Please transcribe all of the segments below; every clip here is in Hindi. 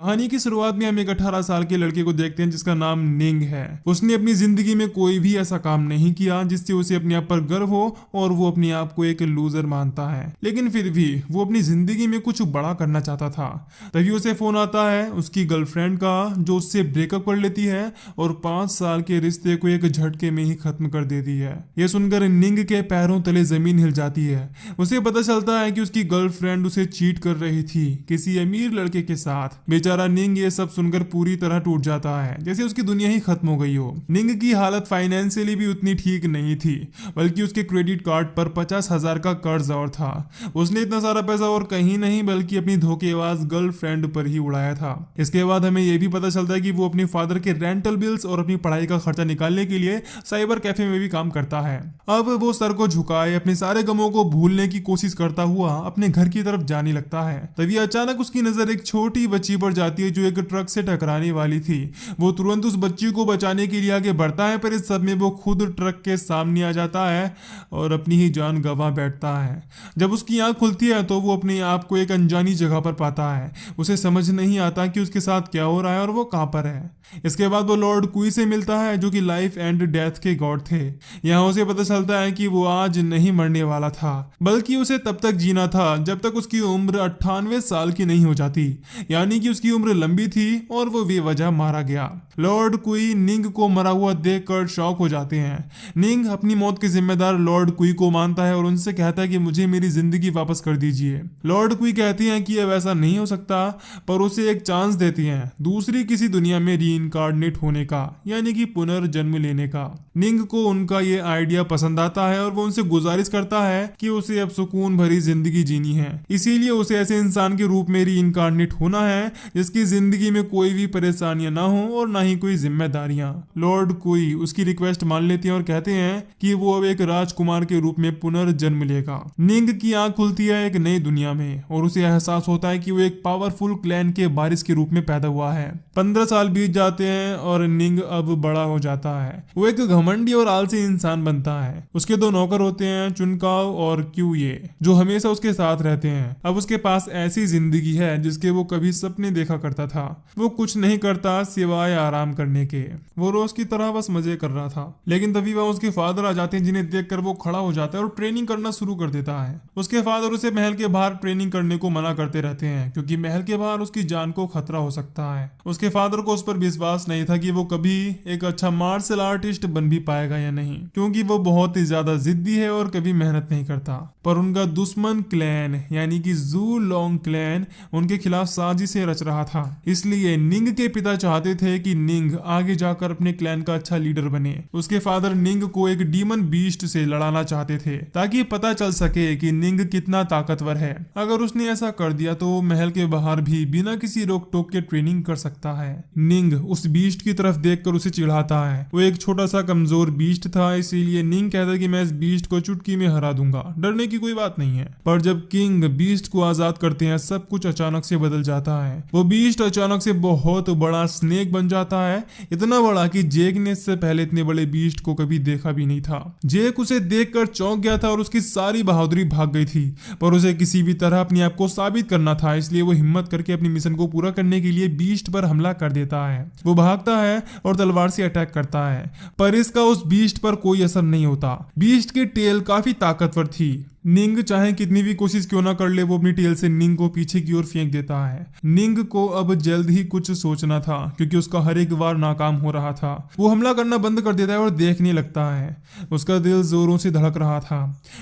कहानी की शुरुआत में हम एक 18 साल के लड़के को देखते हैं जिसका नाम निंग है। उसने अपनी जिंदगी में कोई भी ऐसा काम नहीं किया जिससे उसे अपने आप पर गर्व हो और वो अपने आप को एक लूजर मानता है, लेकिन फिर भी वो अपनी जिंदगी में कुछ बड़ा करना चाहता था। तभी उसे फोन आता है उसकी गर्लफ्रेंड का, जो उससे ब्रेकअप कर लेती है और 5 साल के रिश्ते को एक झटके में ही खत्म कर देती है। यह सुनकर निंग के पैरों तले जमीन हिल जाती है। उसे पता चलता है कि उसकी गर्लफ्रेंड उसे चीट कर रही थी किसी अमीर लड़के के साथ। बेचारा निंग ये सब सुनकर पूरी तरह टूट जाता है, जैसे उसकी दुनिया ही खत्म हो गई हो। निंग की हालत फाइनेंशियली भी उतनी ठीक नहीं थी, बल्कि उसके क्रेडिट कार्ड पर 50,000 का कर्ज और था। उसने इतना सारा पैसा और कहीं नहीं बल्कि अपनी धोखेबाज गर्लफ्रेंड पर ही उड़ाया था। इसके बाद हमें यह भी पता चलता है कि वो अपने फादर के रेंटल बिल्स और अपनी पढ़ाई का खर्चा निकालने के लिए साइबर कैफे में भी काम करता है। अब वो सर को झुकाए अपने सारे गमों को भूलने की कोशिश करता हुआ अपने घर की तरफ जाने लगता है। तभी अचानक उसकी नजर एक छोटी बच्ची पर जाती है जो एक ट्रक से टकराने वाली थी। वो तुरंत उस बच्ची को बचाने के लिए आगे बढ़ता है, पर इस सब में वो खुद ट्रक के सामने आ जाता है और अपनी ही जान गंवा बैठता है। जब उसकी आंख खुलती है तो वो अपने आप को एक अनजानी जगह पर पाता है। उसे समझ नहीं आता कि उसके साथ क्या हो रहा है और वो कहां पर है। इसके बाद वो लॉर्ड कुई से मिलता है जो कि लाइफ एंड डेथ के गॉड थे। यहाँ उसे पता चलता है कि वो आज नहीं मरने वाला था, बल्कि उसे तब तक जीना था जब तक उसकी उम्र 98 साल की नहीं हो जाती, यानी कि उसकी उम्र लंबी थी और वो बेवजह मारा गया। लॉर्ड कुई निंग को मरा हुआ देखकर शॉक हो जाते हैं। निंग अपनी मौत के जिम्मेदार लॉर्ड कुई को मानता है और उनसे कहता है कि मुझे मेरी जिंदगी वापस कर दीजिए। लॉर्ड कुई कहती हैं कि अब ऐसा नहीं हो सकता, पर उसे एक चांस देती हैं दूसरी किसी दुनिया में रीइंकार्नेट होने का, यानी कि पुनर्जन्म लेने का। निंग को उनका ये आइडिया पसंद आता है और वो उनसे गुजारिश करता है कि उसे अब सुकून भरी जिंदगी जीनी है, इसीलिए उसे ऐसे इंसान के रूप में रीइंकार्नेट होना है जिसकी जिंदगी में कोई भी परेशानियां ना हो और ना ही कोई जिम्मेदारियां। लॉर्ड कुई उसकी रिक्वेस्ट मान लेते हैं और कहते हैं कि वो अब एक राजकुमार के रूप में पुनर्जन्म लेगा। निंग की आंख खुलती है एक नई दुनिया में और उसे एहसास होता है कि वो एक पावरफुल क्लैन के वारिस के रूप में पैदा हुआ है। 15 साल बीत जाते हैं और निंग अब बड़ा हो जाता है। वो एक घमंडी और आलसी इंसान बनता है। उसके 2 नौकर होते हैं, चुनकाव और क्यूये, जो हमेशा उसके साथ रहते हैं। अब उसके पास ऐसी जिंदगी है जिसके वो कभी सपने देखा करता था। वो कुछ नहीं करता सिवाय आराम करने के। वो रोज की तरह बस मजे कर रहा था, लेकिन तभी वह उसके फादर आ जाते हैं जिन्हें देखकर वो खड़ा हो जाता है और ट्रेनिंग करना शुरू कर देता है। उसके फादर उसे महल के बाहर ट्रेनिंग करने को मना करते रहते हैं क्योंकि महल के बाहर उसकी जान को खतरा हो सकता है। उसके फादर को उस पर विश्वास नहीं था कि वो कभी एक अच्छा मार्शल आर्टिस्ट बन भी पाएगा या नहीं, क्योंकि वो बहुत ही ज्यादा जिद्दी है और कभी मेहनत नहीं करता। पर उनका दुश्मन क्लैन यानी कि जू लॉन्ग क्लैन उनके खिलाफ साजिशें रच रहा था। इसलिए निंग के पिता चाहते थे कि निंग आगे जाकर अपने क्लैन का अच्छा लीडर बने। उसके फादर निंग को एक डीमन बीस्ट से लड़ाना चाहते थे ताकि पता चल सके कि निंग कितना ताकतवर है। अगर उसने ऐसा कर दिया तो महल के बाहर भी बिना किसी रोक टोक के ट्रेनिंग कर सकता है। निंग उस बीस्ट की तरफ देखकर उसे चिढ़ाता है। वो एक छोटा सा कमजोर बीस्ट था, इसीलिए निंग कहता है कि मैं इस बीस्ट को चुटकी में हरा दूंगा, डरने की कोई बात नहीं है। पर जब किंग बीस्ट को आजाद करते हैं सब कुछ अचानक से बदल जाता है। वो बीस्ट अचानक से बहुत बड़ा स्नेक बन जाता है, इतना बड़ा कि जेक ने इससे पहले इतने बड़े बीस्ट को कभी देखा भी नहीं था। जेक उसे देखकर चौंक गया था और उसकी सारी बहादुरी भाग गई थी, पर उसे किसी भी तरह अपने आप को साबित करना था, इसलिए वो हिम्मत करके अपनी मिशन को पूरा करने के लिए बीस्ट पर हमला कर देता है। वो भागता है और तलवार से अटैक करता है, पर इसका उस बीस्ट पर कोई असर नहीं होता। बीस्ट की टेल काफी ताकतवर थी। निंग चाहे कितनी भी कोशिश क्यों ना कर ले, वो अपनी टेल से निंग को पीछे की ओर फेंक देता है। निंग को अब जल्द ही कुछ सोचना था क्योंकि उसका हर एक बार नाकाम हो रहा था। वो हमला करना बंद कर देता है और देखने लगता है। उसका दिल जोरों से धड़क रहा था।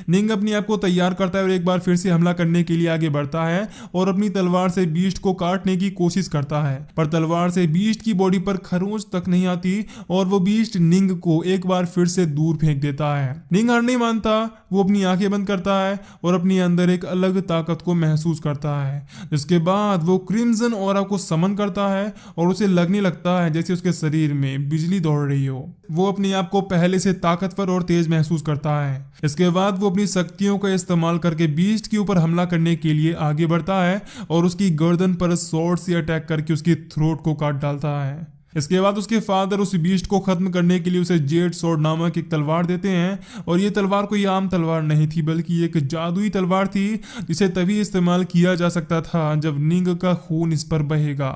निंग अपने आप को तैयार करता है और एक बार फिर से हमला करने के लिए आगे बढ़ता है और अपनी तलवार से बीस्ट को काटने की कोशिश करता है, पर तलवार से बीस्ट की बॉडी पर खरोंच तक नहीं आती और वो बीस्ट निंग को एक बार फिर से दूर फेंक देता है। निंग हार नहीं मानता, वो अपनी आंखें बंद करता है और अपने अंदर एक अलग ताकत को महसूस करता है। जिसके बाद वो क्रिम्सन ऑरा को समन करता है और उसे लगने लगता है जैसे उसके शरीर में बिजली दौड़ रही हो। वो अपने आप को पहले से ताकतवर और तेज महसूस करता है। इसके बाद वो अपनी शक्तियों का इस्तेमाल करके बीस्ट के ऊपर हमला करने के लिए आगे बढ़ता है और उसकी गर्दन पर स्वॉर्ड से अटैक करके उसकी थ्रोट को काट डालता है। इसके बाद उसके फादर उस बीस्ट को खत्म करने के लिए उसे जेड स्वॉर्ड नामक एक तलवार देते हैं और ये तलवार कोई आम तलवार नहीं थी बल्कि एक जादुई तलवार थी जिसे तभी इस्तेमाल किया जा सकता था जब निंग का खून इस पर बहेगा।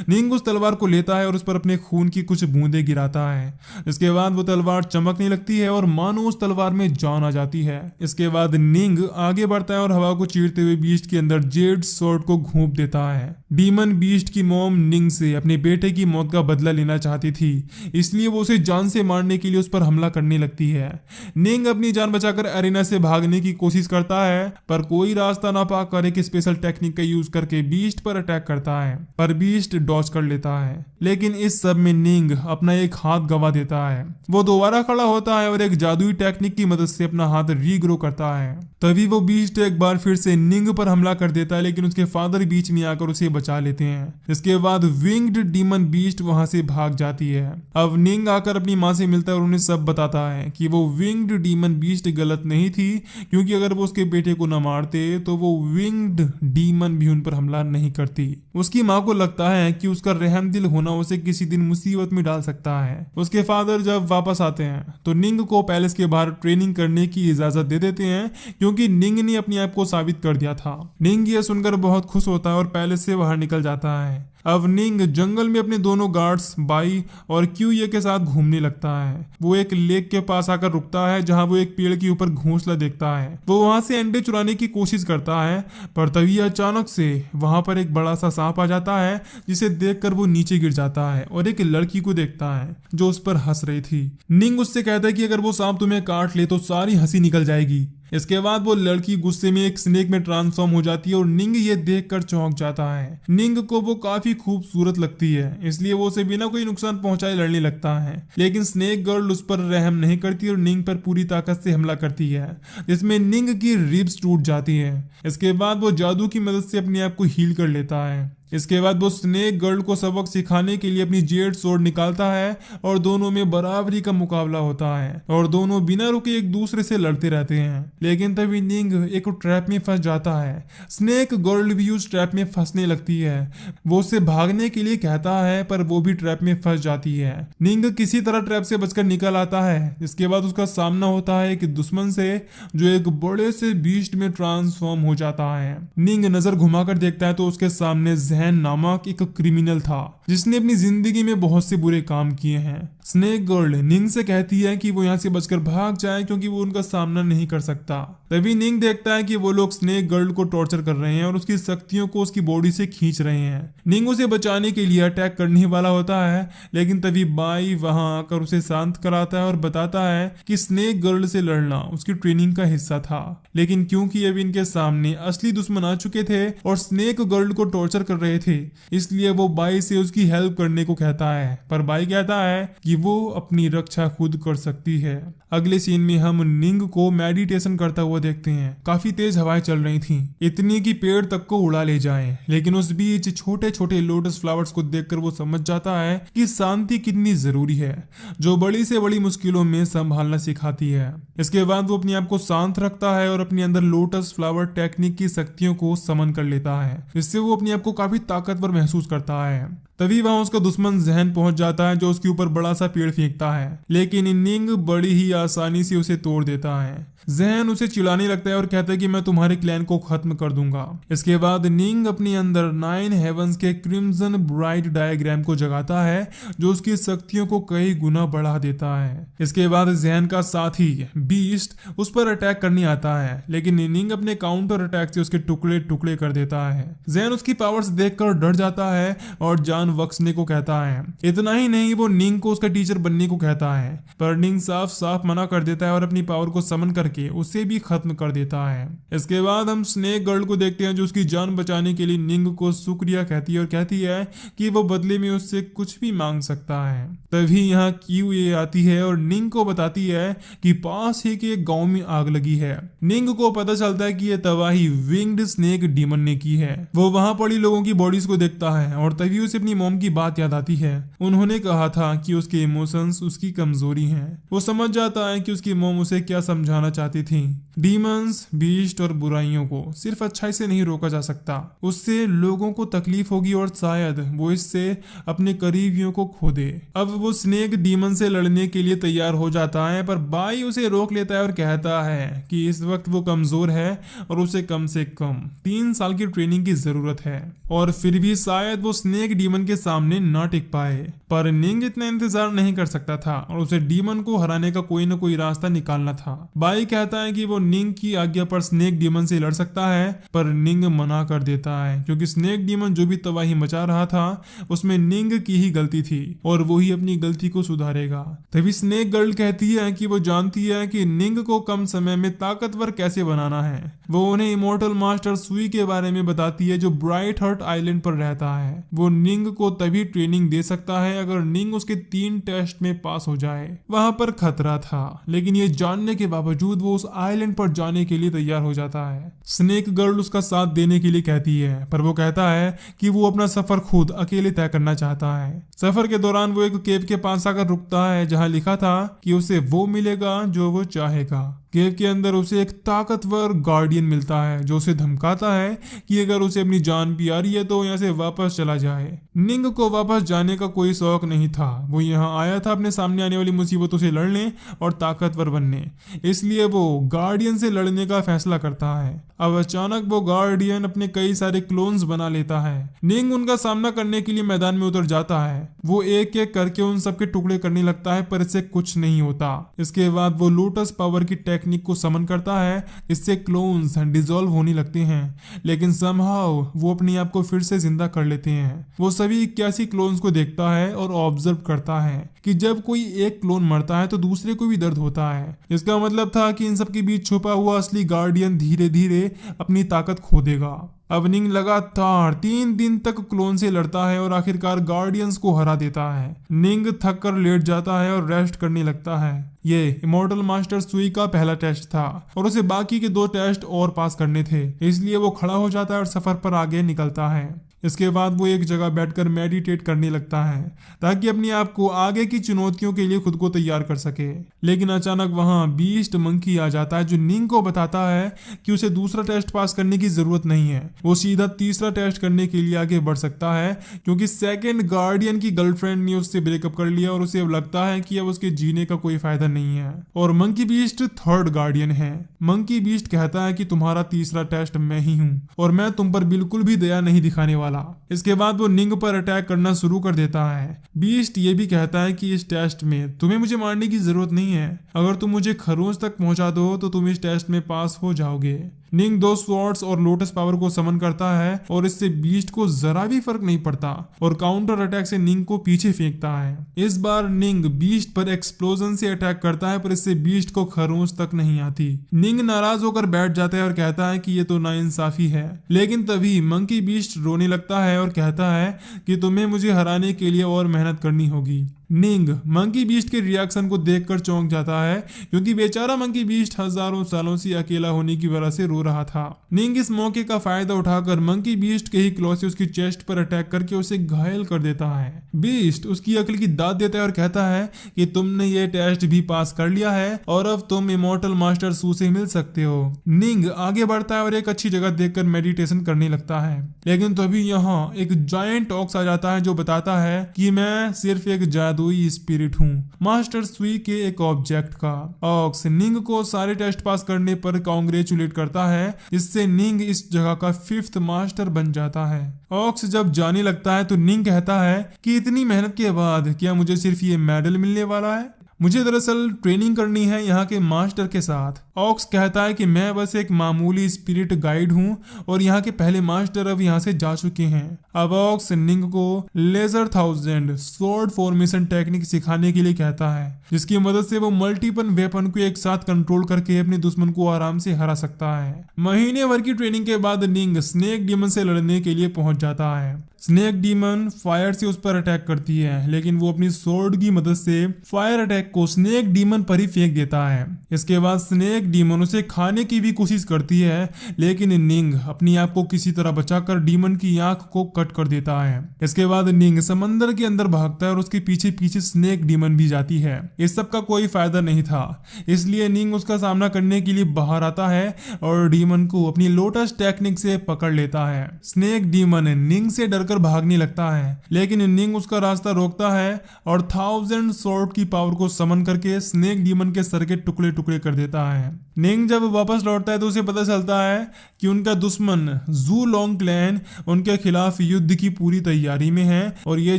निंग उस तलवार को लेता है और उस पर अपने खून की कुछ बूंदें गिराता है। इसके बाद वो तलवार चमकने लगती है और मानो उस तलवार में जान आ जाती है। इसके बाद निंग आगे बढ़ता है और हवा को चीरते हुए बीस्ट के अंदर जेड स्वॉर्ड को घोंप देता है। डीमन बीस्ट की मॉम निंग से अपने बेटे की मौत का बदला लेना चाहती थी, इसलिए वो उसे जान से मारने के लिए उस पर हमला करने लगती है। निंग अपनी जान बचाकर एरिना से भागने की कोशिश करता है पर कोई रास्ता ना पाकर एक स्पेशल टेक्निक का यूज करके बीस्ट पर अटैक करता है, पर बीस्ट डॉज कर लेता है। लेकिन इस सब में निंग अपना एक हाथ गवा देता है। वो दोबारा खड़ा होता है और एक जादुई टेक्निक की मदद से अपना हाथ रीग्रो करता है। तभी वो बीस्ट एक बार फिर से निंग पर हमला कर देता है, लेकिन उसके फादर बीच में आकर उसे बचा लेते हैं। इसके बाद विंग्ड डीमन बीस्ट वहां से भाग जाती है। अब निंग आकर अपनी माँ से मिलता है और उन्हें सब बताता है कि वो विंग्ड डीमन बीस्ट गलत नहीं थी, क्योंकि अगर वो उसके बेटे को न मारते तो वो विंग्ड डीमन भी उन पर हमला नहीं करती। उसकी माँ को लगता है कि उसका रहम दिल होना उसे किसी दिन मुसीबत में डाल सकता है। उसके फादर जब वापस आते हैं तो निंग को पैलेस के बाहर ट्रेनिंग करने की इजाजत दे देते हैं, क्योंकि निंग ने अपने आप को साबित कर दिया था। निंग ये सुनकर बहुत खुश होता है और पैलेस से बाहर निकल जाता है। अब निंग जंगल में अपने दोनों गार्ड्स बाई और क्यूये के साथ घूमने लगता है। वो एक लेक के पास आकर रुकता है जहां वो एक पेड़ के ऊपर घोंसला देखता है। वो वहां से अंडे चुराने की कोशिश करता है, पर तभी अचानक से वहां पर एक बड़ा सा सांप आ जाता है, जिसे देखकर वो नीचे गिर जाता है और एक लड़की को देखता है जो उस पर हंस रही थी। निंग उससे कहता है कि अगर वो सांप तुम्हें काट ले तो सारी हंसी निकल जाएगी। इसके बाद वो लड़की गुस्से में एक स्नेक में ट्रांसफॉर्म हो जाती है और निंग ये देखकर चौंक जाता है। निंग को वो काफी खूबसूरत लगती है, इसलिए वो उसे बिना कोई नुकसान पहुंचाए लड़ने लगता है। लेकिन स्नेक गर्ल उस पर रहम नहीं करती और निंग पर पूरी ताकत से हमला करती है, जिसमें निंग की रिब्स टूट जाती है। इसके बाद वो जादू की मदद से अपने आप को हील कर लेता है। इसके बाद वो स्नेक गर्ल को सबक सिखाने के लिए अपनी जेड स्वॉर्ड निकालता है और दोनों में बराबरी का मुकाबला होता है और दोनों बिना रुके एक दूसरे से लड़ते रहते हैं। लेकिन तभी निंग एक ट्रैप में फंस जाता है। स्नेक गर्ल भी उस ट्रैप में फंसने लगती है। वो उससे भागने के लिए कहता है पर वो भी ट्रैप में फंस जाती है। निंग किसी तरह ट्रैप से बचकर निकल आता है। इसके बाद उसका सामना होता है एक दुश्मन से जो एक बड़े से बीस्ट में ट्रांसफॉर्म हो जाता है। निंग नजर घुमाकर देखता है तो उसके सामने नामक एक क्रिमिनल था जिसने अपनी जिंदगी में बहुत से बुरे काम किए हैं। स्नेक गर्ल निंग से कहती है कि वो यहाँ से बचकर भाग जाए क्योंकि वो उनका सामना नहीं कर सकता। तभी निंग देखता है कि वो लोग स्नेक गर्ल को टॉर्चर कर रहे हैं और उसकी शक्तियों को उसकी बॉडी से खींच रहे हैं। निंग उसे बचाने के लिए अटैक करने वाला होता है, लेकिन तभी बाई वहां आकर उसे शांत कराता है और बताता है कि स्नेक गर्ल से लड़ना उसकी ट्रेनिंग का हिस्सा था। लेकिन क्योंकि अब इनके सामने असली दुश्मन आ चुके थे और स्नेक गर्ल को टॉर्चर कर रहे थे, इसलिए वो बाई से उसकी हेल्प करने को कहता है। पर बाई कहता है कि वो अपनी रक्षा खुद कर सकती है। अगले सीन में हम निंग को मेडिटेशन करता हुआ देखते हैं। काफी तेज हवाएं चल रही थीं, इतनी कि पेड़ तक को उड़ा ले जाएं। लेकिन उस बीच छोटे छोटे लोटस फ्लावर्स को देखकर वो समझ जाता है कि शांति कितनी जरूरी है, जो बड़ी से बड़ी मुश्किलों में संभालना सिखाती है। इसके बाद वो अपने आप को शांत रखता है और अपने अंदर लोटस फ्लावर टेक्निक की शक्तियों को समन कर लेता है। इससे वो अपने आप को काफी ताकतवर महसूस करता है। तभी वहां उसका दुश्मन जहन पहुंच जाता है जो उसके ऊपर बड़ा सा पेड़ फेंकता है, लेकिन निंग बड़ी ही आसानी से उसे तोड़ देता है। जहन उसे चिढ़ाने लगता है और कहता है कि मैं तुम्हारे क्लैन को खत्म कर दूंगा। इसके बाद निंग अपने अंदर 9 हेवंस के क्रिम्सन ब्राइट डायग्राम को जगाता है जो उसकी शक्तियों को कई गुना बढ़ा देता है। इसके बाद जहन का साथी बीस्ट उस पर अटैक करने आता है, लेकिन निंग अपने काउंटर अटैक से उसके टुकड़े टुकड़े कर देता है। जहन उसकी पावर्स देखकर डर जाता है और जान बख्शने को कहता है। इतना ही नहीं, वो निंग को उसका टीचर बनने को कहता है, पर निंग साफ साफ मना कर देता है और अपनी पावर को समन करके उसे भी खत्म कर देता है। इसके बाद हम स्नेक गर्ल को देखते हैं जो उसकी जान बचाने के लिए निंग को शुक्रिया कहती है और कहती है कि वो बदले में उससे कुछ भी मांग सकता है। तभी यहाँ क्यूए आती है और निंग को बताती है कि पास ही के एक गांव में आग लगी है। निंग को पता चलता है कि यह तबाही विंग्ड स्नेक डीमन ने की है। वो वहां पड़ी लोगों की बॉडीज को देखता है और तभी उसे अपनी मॉम की बात याद आती है। उन्होंने कहा था कि उसके उसके इमोशंस उसकी कमजोरी हैं। वो समझ जाता है कि उसकी मॉम उसे क्या समझाना चाहती थी। डीमंस, बीस्ट और बुराइयों को सिर्फ अच्छाई से नहीं रोका जा सकता, उससे लोगों को तकलीफ होगी और शायद वो इससे अपने करीबियों को खो दे। अब वो स्नेक डीमन से लड़ने के लिए तैयार हो जाता है, पर बाई उसे रोक लेता है और कहता है कि इस वक्त वो कमजोर है और उसे कम से कम 3 साल की ट्रेनिंग की जरूरत है, और फिर भी शायद वो स्नेक डीमन के सामने ना टिक पाए। पर निंग इतना इंतजार नहीं कर सकता था और उसे डीमन को हराने का कोई ना कोई रास्ता निकालना था। बाई कहता है कि वो निंग की आज्ञा पर स्नेक डीमन से लड़ सकता है, पर निंग मना कर देता है क्योंकि स्नेक डीमन जो भी तबाही मचा रहा था उसमें निंग की ही गलती थी और वो ही अपनी गलती को सुधारेगा। तभी स्नेक गर्ल कहती है कि वो जानती है कि निंग को कम समय में ताकतवर कैसे बनाना है। वो उन्हें इमोर्टल मास्टर सुई के बारे में बताती है जो ब्राइट हर्ट आइलैंड पर रहता है। वो निंग को तभी ट्रेनिंग दे सकता है अगर निंग उसके 3 टेस्ट में पास हो जाए। वहां पर खतरा था, लेकिन ये जानने के बावजूद वो उस आइलैंड पर जाने के लिए तैयार हो जाता है। स्नेक गर्ल उसका साथ देने के लिए कहती है, पर वो कहता है कि वो अपना सफर खुद अकेले तय करना चाहता है। सफर के दौरान वो एक केव के पास आकर रुकता है जहां लिखा था कि उसे वो मिलेगा जो वो चाहेगा। केव के अंदर उसे एक ताकतवर गार्डियन मिलता है जो उसे धमकाता है कि अगर उसे अपनी जान प्यारी है तो यहाँ से वापस चला जाए। निंग को वापस जाने का कोई शौक नहीं था, वो यहाँ आया था अपने सामने आने वाली मुसीबतों से लड़ने और ताकतवर बनने, इसलिए वो गार्डियन से लड़ने का फैसला करता है। अब अचानक वो गार्डियन अपने कई सारे क्लोन्स बना लेता है। निंग उनका सामना करने के लिए मैदान में उतर जाता है। वो एक एक करके उन सबके टुकड़े करने लगता है, पर इससे कुछ नहीं होता। इसके बाद वो लोटस पावर की टेक्निक को समन करता है, इससे क्लोन्स डिसॉल्व होने लगते हैं, लेकिन समहाउ वो अपने आप को फिर से जिंदा कर लेते हैं। वो सभी 81 क्लोन्स को देखता है और ऑब्जर्व करता है कि जब कोई एक क्लोन मरता है तो दूसरे को भी दर्द होता है। इसका मतलब था कि इन सब के बीच छुपा हुआ असली गार्डियन धीरे धीरे अपनी ताकत खो देगा। अब निंग लगातार 3 दिन तक क्लोन से लड़ता है और आखिरकार गार्डियंस को हरा देता है। निंग थक कर लेट जाता है और रेस्ट करने लगता है। ये इमोर्टल मास्टर सुई का पहला टेस्ट था और उसे बाकी के 2 टेस्ट और पास करने थे, इसलिए वो खड़ा हो जाता है और सफर पर आगे निकलता है। इसके बाद वो एक जगह बैठकर मेडिटेट करने लगता है ताकि अपने आप को आगे की चुनौतियों के लिए खुद को तैयार कर सके। लेकिन अचानक वहां बीस्ट मंकी आ जाता है जो निंग को बताता है कि उसे दूसरा टेस्ट पास करने की जरूरत नहीं है, वो सीधा तीसरा टेस्ट करने के लिए आगे बढ़ सकता है क्योंकि सेकंड गार्डियन की गर्लफ्रेंड ने उससे ब्रेकअप कर लिया और उसे अब लगता है कि अब उसके जीने का कोई फायदा नहीं है और मंकी बीस्ट थर्ड गार्डियन है। मंकी बीस्ट कहता है कि तुम्हारा तीसरा टेस्ट मैं ही हूँ और मैं तुम पर बिल्कुल भी दया नहीं दिखाने वाला। इसके बाद वो निंग पर अटैक करना शुरू कर देता है। बीस्ट ये भी कहता है कि इस टेस्ट में तुम्हें मुझे मारने की जरूरत नहीं है, अगर तुम मुझे खरोंच तक पहुंचा दो तो तुम इस टेस्ट में पास हो जाओगे। निंग 2 स्वॉर्ड्स और लोटस पावर को समन करता है और इससे बीस्ट को जरा भी फर्क नहीं पड़ता और काउंटर अटैक से निंग को पीछे फेंकता है। इस बार निंग बीस्ट पर एक्सप्लोजन से अटैक करता है पर इससे बीस्ट को खरोंच तक नहीं आती। निंग नाराज होकर बैठ जाता है और कहता है कि ये तो नाइंसाफी है, लेकिन तभी मंकी बीस्ट रोने लगता है और कहता है कि तुम्हें मुझे हराने के लिए और मेहनत करनी होगी। निंग मंकी बीस्ट के रिएक्शन को देखकर चौंक जाता है क्योंकि बेचारा मंकी बीस्ट हजारों सालों से अकेला होने की वजह से रो रहा था। निंग इस मौके का फायदा उठाकर मंकी बीस्ट के ही क्लॉ से उसकी चेस्ट पर अटैक करके उसे घायल कर देता है। बीस्ट उसकी अकल की दाद देता है और कहता है कि तुमने ये टेस्ट भी पास कर लिया है और अब तुम इमोर्टल मास्टर सू से मिल सकते हो। निंग आगे बढ़ता है और एक अच्छी जगह देखकर मेडिटेशन करने लगता है, लेकिन तभी यहाँ एक जायंट ऑक्स आ जाता है जो बताता है कि मैं सिर्फ एक जादुई स्पिरिट हूँ, मास्टर सुई के एक ऑब्जेक्ट का। ऑक्स निंग को सारे टेस्ट पास करने पर कांग्रेचुलेट करता है, जिससे निंग इस जगह का 5th मास्टर बन जाता है। ऑक्स जब जाने लगता है तो निंग कहता है कि इतनी मेहनत के बाद क्या मुझे सिर्फ ये मेडल मिलने वाला है? मुझे दरअसल ट्रेनिंग करनी है यहाँ के मास्टर के साथ। ऑक्स कहता है कि मैं बस एक मामूली स्पिरिट गाइड हूँ और यहाँ के पहले मास्टर अब यहाँ से जा चुके हैं। अब ऑक्स निंग को लेजर 1000 स्वॉर्ड फॉर्मेशन टेक्निक सिखाने के लिए कहता है, जिसकी मदद से वो मल्टीपल वेपन को एक साथ कंट्रोल करके अपने दुश्मन को आराम से हरा सकता है। महीने भर की ट्रेनिंग के बाद निंग स्नेक डीमन से लड़ने के लिए पहुंच जाता है। स्नेक डीमन फायर से उस पर अटैक करती है, लेकिन वो अपनी स्वॉर्ड की मदद से फायर अटैक को स्नेक डीमन पर ही फेंक देता है। इसके बाद स्नेक स्नेक डीमन उसे खाने की भी कोशिश करती है, लेकिन निंग अपनी आप को किसी तरह बचाकर डीमन की आंख को कट कर देता है। इसके बाद निंग समंदर के अंदर भागता है और उसके पीछे पीछे स्नेक डीमन भी जाती है। इस सब का कोई फायदा नहीं था, इसलिए निंग उसका सामना करने के लिए बाहर आता है और डीमन को अपनी लोटस टेक्निक से पकड़ लेता है। स्नेक डीमन निंग से डरकर भागने लगता है, लेकिन निंग उसका रास्ता रोकता है और 1000 स्वॉर्ड की पावर को समन करके स्नेक डीमन के सर के टुकड़े टुकड़े कर देता है। निंग जब वापस लौटता है तो उसे पता चलता है कि उनका दुश्मन जू लॉन्ग क्लैन उनके खिलाफ युद्ध की पूरी तैयारी में है और ये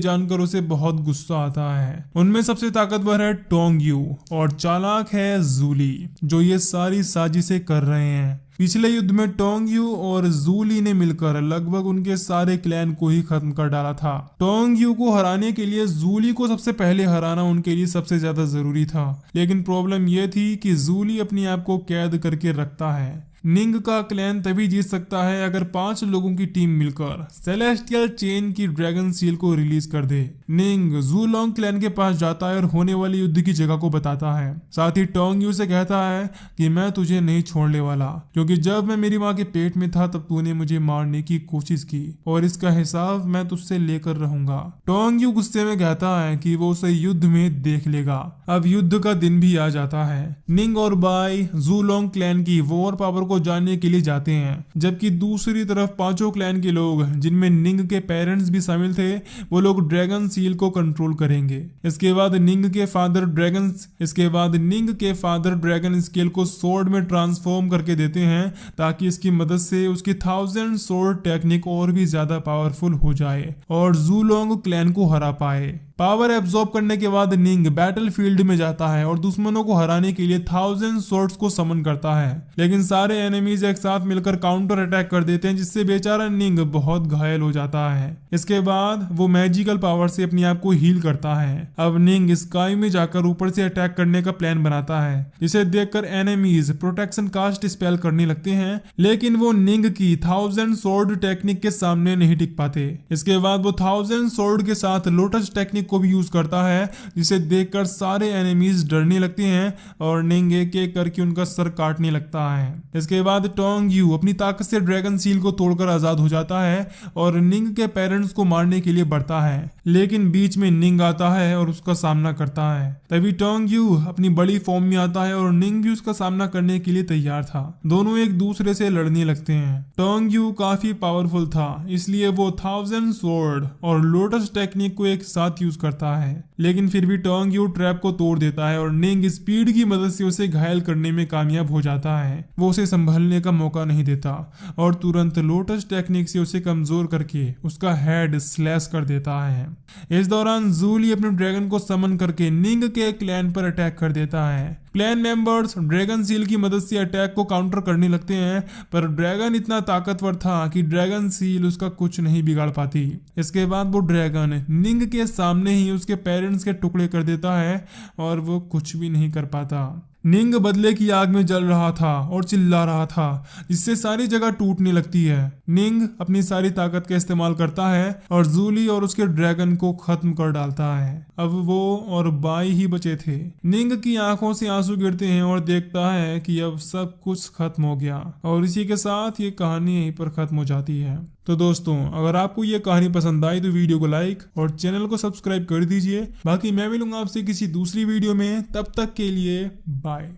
जानकर उसे बहुत गुस्सा आता है। उनमें सबसे ताकतवर है टोंग यू और चालाक है जूली, जो ये सारी साजिशें कर रहे हैं। पिछले युद्ध में टोंग यू और जूली ने मिलकर लगभग उनके सारे क्लैन को ही खत्म कर डाला था। टोंग यू को हराने के लिए जूली को सबसे पहले हराना उनके लिए सबसे ज्यादा जरूरी था, लेकिन प्रॉब्लम यह थी कि जूली अपने आप को कैद करके रखता है। निंग का क्लैन तभी जीत सकता है अगर 5 लोगों की टीम मिलकर सेलेस्टियल चेन की ड्रैगन सील को रिलीज कर दे। निंग जूलोंग क्लैन के पास जाता है और होने वाले युद्ध की जगह को बताता है। साथ ही टोंग यू से कहता है कि मैं तुझे नहीं छोड़ने वाला, क्योंकि जब मैं मेरी माँ के पेट में था तब तूने मुझे मारने की कोशिश की और इसका हिसाब मैं तुझसे लेकर रहूंगा। टोंग यू गुस्से में कहता है कि वो उसे युद्ध में देख लेगा। अब युद्ध का दिन भी आ जाता है। निंग और बाई जूलोंग क्लैन की वॉर पावर को जानने के लिए जाते हैं, जबकि दूसरी तरफ 5 क्लैन के लोग, जिनमें निंग के पेरेंट्स भी शामिल थे, वो लोग ड्रैगन सील को कंट्रोल करेंगे। इसके बाद निंग के फादर ड्रैगन स्केल को सोर्ड में ट्रांसफॉर्म करके देते हैं, ताकि इसकी मदद से उसकी 1000 सोर्ड टेक्निक और भी ज्यादा पावरफुल हो जाए और जूलोंग क्लैन को हरा पाए। पावर एब्जॉर्ब करने के बाद निंग बैटल फील्ड में जाता है और दुश्मनों को हराने के लिए 1000 स्वॉर्ड्स को समन करता है, लेकिन सारे एनिमीज एक साथ मिलकर काउंटर अटैक कर देते हैं, जिससे बेचारा निंग बहुत घायल हो जाता है। इसके बाद वो मैजिकल पावर से अपने आप को हील करता है। अब निंग स्काई में जाकर ऊपर से अटैक करने का प्लान बनाता है, जिसे देखकर एनिमीज प्रोटेक्शन कास्ट स्पेल करने लगते हैं, लेकिन वो निंग की 1000 स्वॉर्ड टेक्निक के सामने नहीं टिक पाते। इसके बाद वो 1000 स्वॉर्ड के साथ लोटस टेक्निक को भी यूज करता है, जिसे देखकर सारे एनिमीज डरने लगते हैं और निंग एक एक करके उनका सर काटने लगता है। इसके बाद टोंग यू अपनी ताकत से ड्रैगन सील को तोड़कर आजाद हो जाता है और निंग के पेरेंट्स को मारने के लिए बढ़ता है, लेकिन बीच में निंग आता है और उसका सामना करता है। तभी टोंग यू अपनी बड़ी फॉर्म में आता है और निंग भी उसका सामना करने के लिए तैयार था। दोनों एक दूसरे से लड़ने लगते हैं। टोंग यू काफी पावरफुल था, इसलिए वो 1000 स्वॉर्ड और लोटस टेक्निक को एक साथ यूज करता है, लेकिन फिर भी टोंग यू ट्रैप को तोड़ देता है और निंग स्पीड की मदद से उसे घायल करने में कामयाब हो जाता है। वो उसे संभलने का मौका नहीं देता और तुरंत लोटस टेक्निक से उसे कमजोर करके उसका हेड स्लैश कर देता है। इस दौरान जूली अपने ड्रैगन को समन करके निंग के क्लैन पर अटैक कर देता है। क्लैन मेंबर्स ड्रैगन सील की मदद से अटैक को काउंटर करने लगते हैं, पर ड्रैगन इतना ताकतवर था कि ड्रैगन सील उसका कुछ नहीं बिगाड़ पाती। इसके बाद वो ड्रैगन निंग के सामने ही उसके पेरेंट्स के टुकड़े कर देता है और वो कुछ भी नहीं कर पाता। निंग बदले की आग में जल रहा था और चिल्ला रहा था, जिससे सारी जगह टूटने लगती है। निंग अपनी सारी ताकत का इस्तेमाल करता है और जूली और उसके ड्रैगन को खत्म कर डालता है। अब वो और बाई ही बचे थे। निंग की आंखों से आंसू गिरते हैं और देखता है कि अब सब कुछ खत्म हो गया, और इसी के साथ ये कहानी यहीं पर खत्म हो जाती है। तो दोस्तों, अगर आपको ये कहानी पसंद आई तो वीडियो को लाइक और चैनल को सब्सक्राइब कर दीजिए। बाकी मैं मिलूंगा आपसे किसी दूसरी वीडियो में, तब तक के लिए बाय।